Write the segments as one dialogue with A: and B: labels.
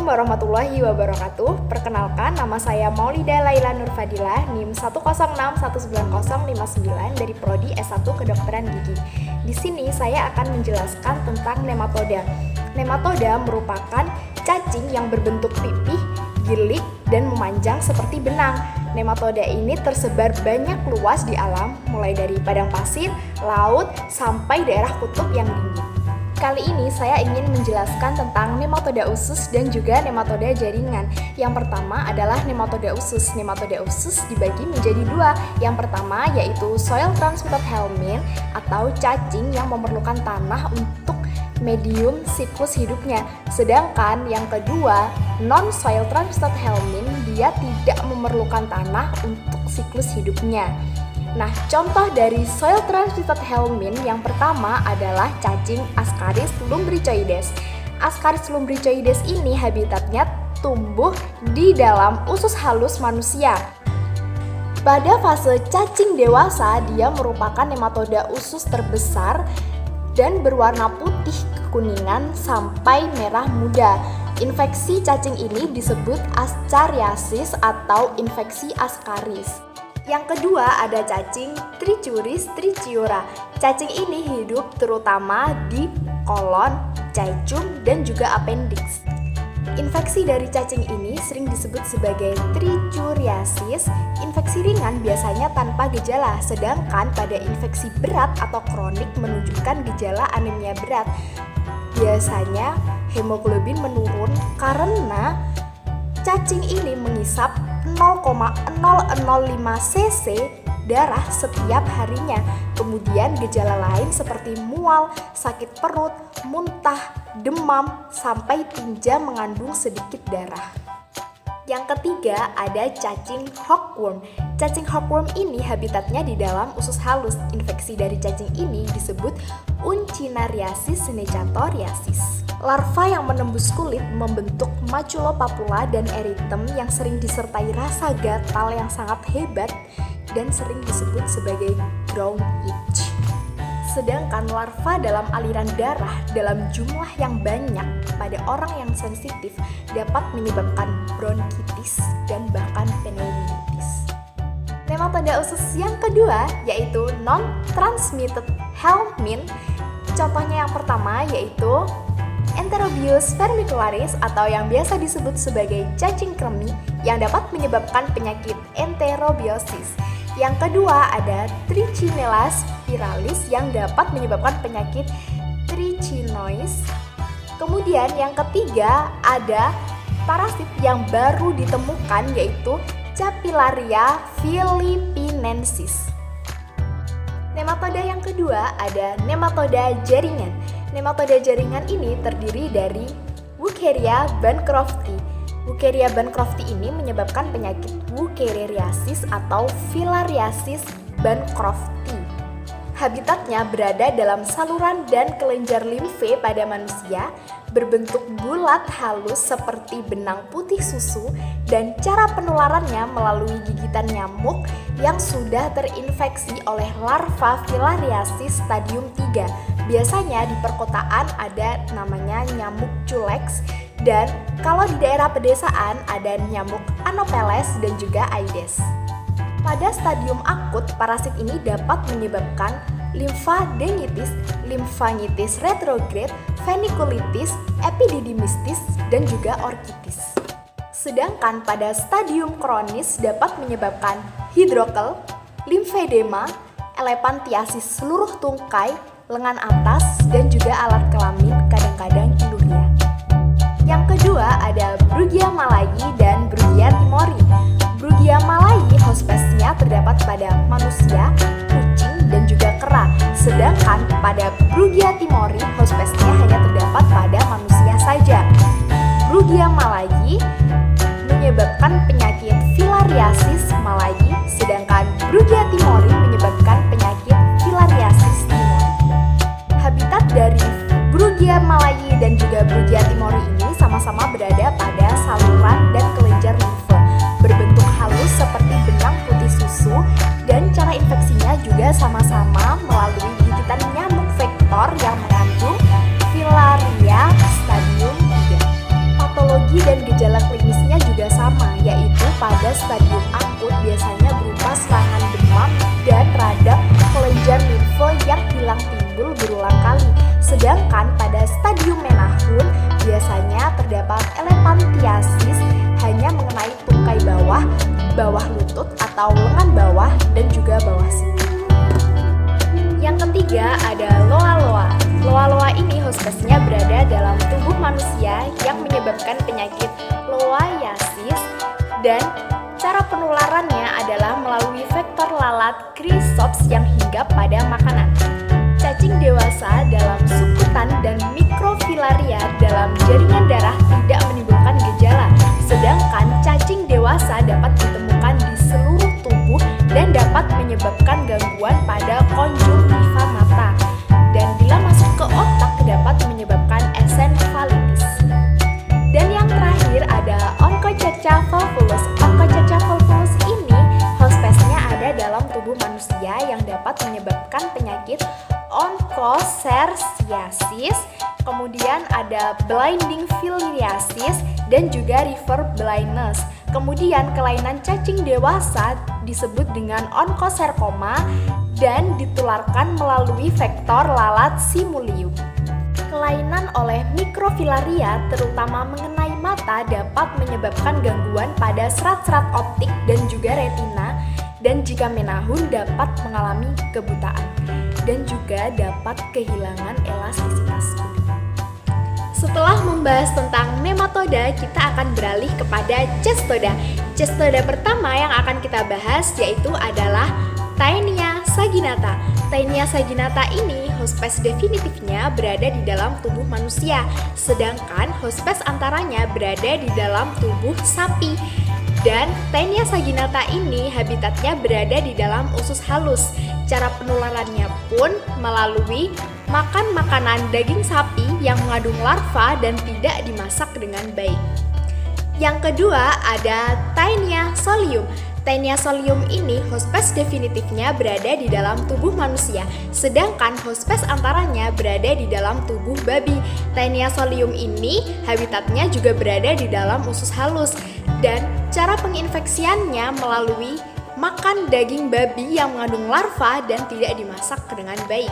A: warahmatullahi wabarakatuh. Perkenalkan, nama saya Maulida Laila Nurfadilah, NIM 1061959 dari Prodi S1 Kedokteran Gigi. Di sini saya akan menjelaskan tentang nematoda. Nematoda merupakan cacing yang berbentuk pipih, gilik, dan memanjang seperti benang. Nematoda ini tersebar banyak luas di alam, mulai dari padang pasir, laut, sampai daerah kutub yang dingin. Kali ini saya ingin menjelaskan tentang nematoda usus dan juga nematoda jaringan. Yang pertama adalah nematoda usus. Nematoda usus dibagi menjadi dua. Yang pertama yaitu soil transmitted helminth atau cacing yang memerlukan tanah untuk medium siklus hidupnya. Sedangkan yang kedua, non-soil transmitted helminth, dia tidak memerlukan tanah untuk siklus hidupnya. Nah, contoh dari soil transmitted helminth yang pertama adalah cacing Ascaris lumbricoides. Ascaris lumbricoides ini habitatnya tumbuh di dalam usus halus manusia. Pada fase cacing dewasa, dia merupakan nematoda usus terbesar dan berwarna putih kekuningan sampai merah muda. Infeksi cacing ini disebut Ascariasis atau infeksi Ascaris. Yang kedua ada cacing Trichuris trichiura. Cacing ini hidup terutama di kolon, cecum, dan juga appendix. Infeksi dari cacing ini sering disebut sebagai trichuriasis. Infeksi ringan biasanya tanpa gejala, sedangkan pada infeksi berat atau kronik menunjukkan gejala anemia berat. Biasanya hemoglobin menurun karena cacing ini mengisap 0,005 cc darah setiap harinya. Kemudian gejala lain seperti mual, sakit perut, muntah, demam, sampai tinja mengandung sedikit darah. Yang ketiga ada cacing hookworm. Cacing hookworm ini habitatnya di dalam usus halus. Infeksi dari cacing ini disebut Uncinariasis nechatoriasis. Larva yang menembus kulit membentuk maculopapula dan eritem yang sering disertai rasa gatal yang sangat hebat dan sering disebut sebagai ground itch. Sedangkan larva dalam aliran darah dalam jumlah yang banyak pada orang yang sensitif dapat menyebabkan bronkitis dan bahkan pneumitis. Nematoda usus yang kedua yaitu non-transmitted helminth. Contohnya yang pertama yaitu Enterobius vermicularis atau yang biasa disebut sebagai cacing kremi yang dapat menyebabkan penyakit enterobiosis. Yang kedua ada Trichinella spiralis yang dapat menyebabkan penyakit trichinosis. Kemudian yang ketiga ada parasit yang baru ditemukan yaitu Capillaria philippinensis. Nematoda yang kedua ada nematoda jaringan. Nematoda jaringan ini terdiri dari Wucheria bancrofti. Wucheria bancrofti ini menyebabkan penyakit Wuchereriasis atau filariasis bancrofti. Habitatnya berada dalam saluran dan kelenjar limfe pada manusia, berbentuk bulat halus seperti benang putih susu, dan cara penularannya melalui gigitan nyamuk yang sudah terinfeksi oleh larva filariasis stadium 3. Biasanya di perkotaan ada namanya nyamuk culex, dan kalau di daerah pedesaan ada nyamuk Anopheles dan juga Aedes. Pada stadium akut, parasit ini dapat menyebabkan limfadenitis, limfangitis retrograde, funiculitis, epididymistis, dan juga orkitis. Sedangkan pada stadium kronis dapat menyebabkan hidrokel, limfedema, elephantiasis seluruh tungkai, lengan atas, dan juga alat kelamin, kadang-kadang induria. Yang kedua ada Brugia malayi dan Brugia timori. Brugia malayi hospesnya terdapat pada manusia, kucing, dan juga kera. Sedangkan pada Brugia timori hospesnya hanya terdapat pada manusia saja. Brugia malayi menyebabkan penyakit filariasis malayi, sedangkan Brugia timori menyebabkan penyakit filariasis timori. Habitat dari Brugia malayi dan juga Brugia timori ini sama-sama berada pada saluran dan kelenjar limfe, berbentuk halus seperti benang putih susu, dan cara infeksinya juga sama-sama melalui gigitan nyamuk vektor yang mengandung filaria stadium 3. Patologi dan Gejala klinisnya juga sama, yaitu pada stadium akut biasanya berupa serangan demam dan radang kelenjar limfe yang hilang timbul berulang kali. Sedangkan pada stadium menahun biasanya terdapat elephantiasis hanya mengenai tungkai bawah, bawah lutut atau lengan bawah, dan juga bawah siku. Yang ketiga ada loa-loa. Loa-loa ini hospesnya berada dalam tubuh manusia yang menyebabkan penyakit loayasis, dan cara penularannya adalah melalui vektor lalat Chrysops yang hinggap pada makanan. Cacing dewasa dalam sukutan dan mikrofilaria dalam jaringan darah tidak menimbulkan gejala, sedangkan cacing dewasa dapat ditemukan di seluruh tubuh dan dapat menyebabkan gangguan pada konjungtiva mata, dan bila masuk ke otak dapat menyebabkan encephalitis. Dan yang terakhir ada Onchocerca volvulus. Onchocerca volvulus ini hospesnya ada dalam tubuh manusia yang dapat menyebabkan penyakit onchocerciasis, kemudian ada blinding filariasis dan juga river blindness. Kemudian kelainan cacing dewasa disebut dengan onchocercoma dan ditularkan melalui vektor lalat simulium. Kelainan oleh mikrofilaria terutama mengenai mata dapat menyebabkan gangguan pada serat-serat optik dan juga retina, dan jika menahun dapat mengalami kebutaan dan juga dapat kehilangan elastisitas kulit. Setelah membahas tentang nematoda, kita akan beralih kepada cestoda. Cestoda pertama yang akan kita bahas yaitu adalah Taenia saginata. Taenia saginata ini hospes definitifnya berada di dalam tubuh manusia, sedangkan hospes antaranya berada di dalam tubuh sapi. Dan Taenia saginata ini habitatnya berada di dalam usus halus. Cara penularannya pun melalui makan makanan daging sapi yang mengandung larva dan tidak dimasak dengan baik. Yang kedua ada Taenia solium. Taenia solium ini hospes definitifnya berada di dalam tubuh manusia, sedangkan hospes antaranya berada di dalam tubuh babi. Taenia solium ini habitatnya juga berada di dalam usus halus, dan cara penginfeksiannya melalui makan daging babi yang mengandung larva dan tidak dimasak dengan baik.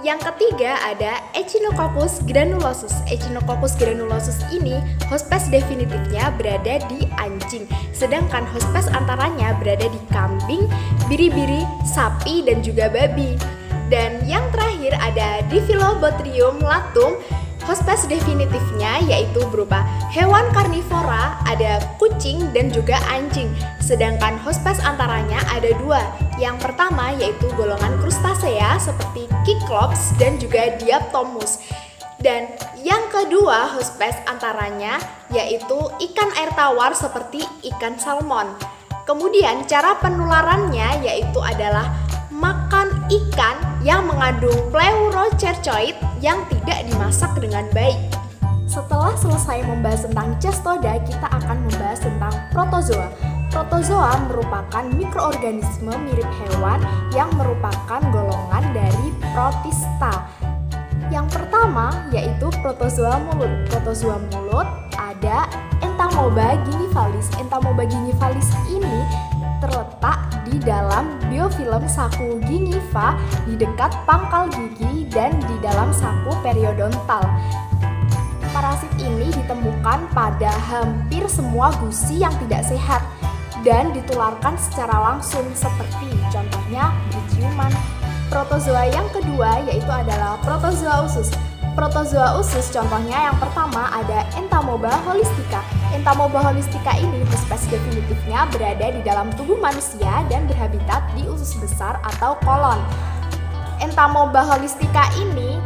A: Yang ketiga ada Echinococcus granulosus. Echinococcus granulosus ini hospes definitifnya berada di anjing, sedangkan hospes antaranya berada di kambing, biri-biri, sapi, dan juga babi. Dan yang terakhir ada Diphyllobothrium latum. Hospes definitifnya yaitu berupa hewan karnivora, ada kucing dan juga anjing. Sedangkan hospes antaranya ada dua. Yang pertama yaitu golongan krustasea seperti Cyclops dan juga Diaptomus. Dan yang kedua hospes antaranya yaitu ikan air tawar seperti ikan salmon. Kemudian cara penularannya yaitu adalah makan ikan yang mengandung pleurocercoid yang tidak dimasak dengan baik. Setelah selesai membahas tentang cestoda, kita akan membahas tentang protozoa. Protozoa merupakan mikroorganisme mirip hewan yang merupakan golongan dari protista. Yang pertama yaitu protozoa mulut. Protozoa mulut ada Entamoeba gingivalis. Entamoeba gingivalis ini terletak di dalam biofilm saku gingiva di dekat pangkal gigi dan di dalam saku periodontal. Parasit ini ditemukan pada hampir semua gusi yang tidak sehat dan ditularkan secara langsung seperti contohnya berciuman. Protozoa yang kedua yaitu adalah protozoa usus. Protozoa usus contohnya yang pertama ada Entamoeba holistica. Entamoeba holistica ini hospes definitifnya berada di dalam tubuh manusia dan berhabitat di usus besar atau kolon. Entamoeba holistica ini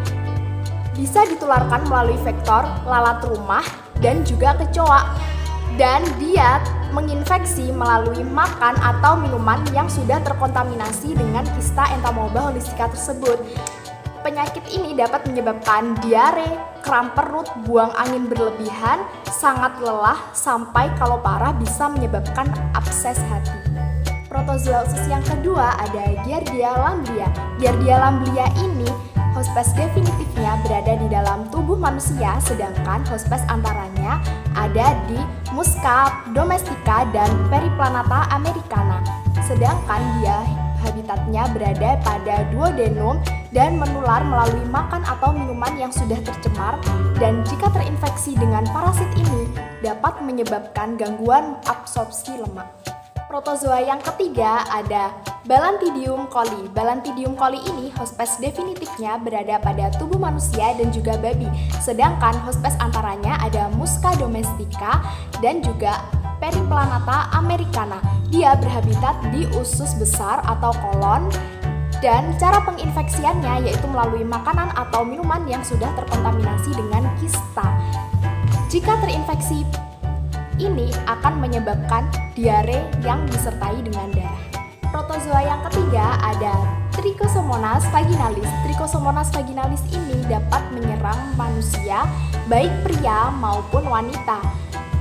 A: bisa ditularkan melalui vektor lalat rumah dan juga kecoa, dan dia menginfeksi melalui makan atau minuman yang sudah terkontaminasi dengan kista Entamoeba holistica tersebut. Penyakit ini dapat menyebabkan diare, kram perut, buang angin berlebihan, sangat lelah, sampai kalau parah bisa menyebabkan abses hati. Protozoa usus yang kedua ada Giardia lamblia. Giardia lamblia ini Hospes definitifnya berada di dalam tubuh manusia, sedangkan hospes antaranya ada di Musca domestica dan Periplaneta americana. Sedangkan dia habitatnya berada pada duodenum dan menular melalui makan atau minuman yang sudah tercemar, dan jika terinfeksi dengan parasit ini dapat menyebabkan gangguan absorpsi lemak. Protozoa yang ketiga ada Balantidium coli. Balantidium coli ini hospes definitifnya berada pada tubuh manusia dan juga babi. Sedangkan hospes antaranya ada Musca domestica dan juga Periplaneta americana. Dia berhabitat di usus besar atau kolon, dan cara penginfeksiannya yaitu melalui makanan atau minuman yang sudah terkontaminasi dengan kista. Jika terinfeksi ini akan menyebabkan diare yang disertai dengan darah. Protozoa yang ketiga ada Trichosomonas vaginalis. Trichosomonas vaginalis ini dapat menyerang manusia, baik pria maupun wanita,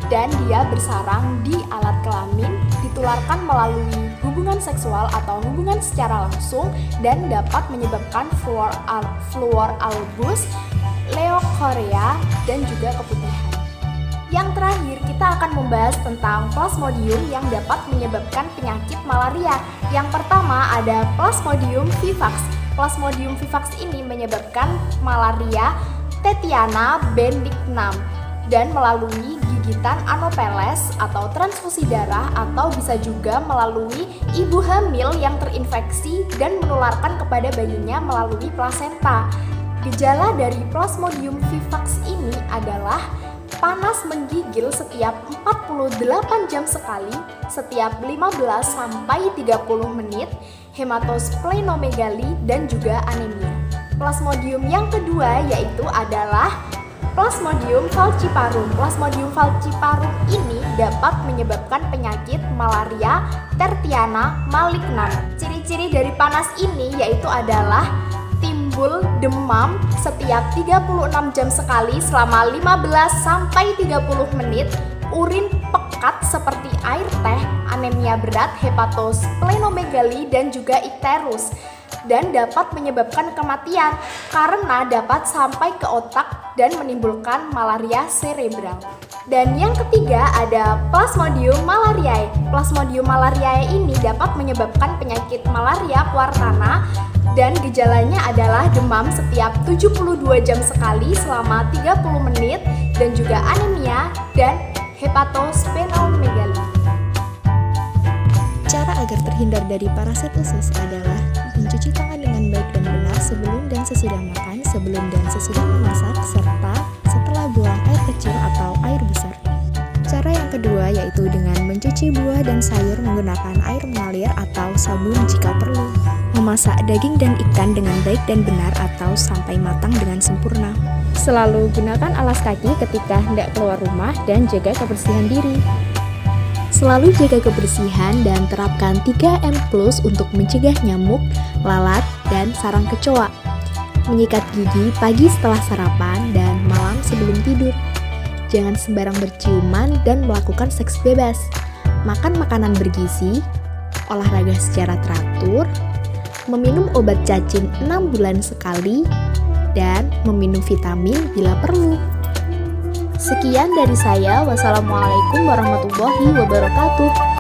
A: dan dia bersarang di alat kelamin, ditularkan melalui hubungan seksual atau hubungan secara langsung, dan dapat menyebabkan fluor albus, leukorea, dan juga keputihan. Yang terakhir, kita akan membahas tentang Plasmodium yang dapat menyebabkan penyakit malaria. Yang pertama ada Plasmodium vivax. Plasmodium vivax ini menyebabkan malaria Tettiana bendignam dan melalui gigitan Anopheles atau transfusi darah, atau bisa juga melalui ibu hamil yang terinfeksi dan menularkan kepada bayinya melalui plasenta. Gejala dari Plasmodium vivax ini adalah panas menggigil setiap 48 jam sekali, setiap 15 sampai 30 menit, hematosplenomegali, dan juga anemia. Plasmodium yang kedua yaitu adalah Plasmodium falciparum. Plasmodium falciparum ini dapat menyebabkan penyakit malaria tertiana malignam. Ciri-ciri dari panas ini yaitu adalah timbul demam setiap 36 jam sekali selama 15 sampai 30 menit, urin pekat seperti air teh, anemia berat, hepatosplenomegali, dan juga ikterus, dan dapat menyebabkan kematian karena dapat sampai ke otak dan menimbulkan malaria cerebral. Dan yang ketiga ada Plasmodium malariae. Plasmodium malariae ini dapat menyebabkan penyakit malaria kuartana, dan gejalanya adalah demam setiap 72 jam sekali selama 30 menit, dan juga anemia dan hepatosplenomegali.
B: Cara agar terhindar dari parasit usus adalah mencuci tangan dengan baik dan benar sebelum dan sesudah makan, sebelum dan sesudah memasak, serta setelah buang air kecil atau air besar. Cara yang kedua yaitu dengan mencuci buah dan sayur menggunakan air mengalir atau sabun jika perlu. Memasak daging dan ikan dengan baik dan benar atau sampai matang dengan sempurna. Selalu gunakan alas kaki ketika hendak keluar rumah dan jaga kebersihan diri. Selalu jaga kebersihan dan terapkan 3M+ untuk mencegah nyamuk, lalat, dan sarang kecoa. Menyikat gigi pagi setelah sarapan dan malam sebelum tidur. Jangan sembarang berciuman dan melakukan seks bebas. Makan makanan bergizi, olahraga secara teratur, meminum obat cacing 6 bulan sekali, dan meminum vitamin bila perlu.
A: Sekian dari saya. Wassalamualaikum warahmatullahi wabarakatuh.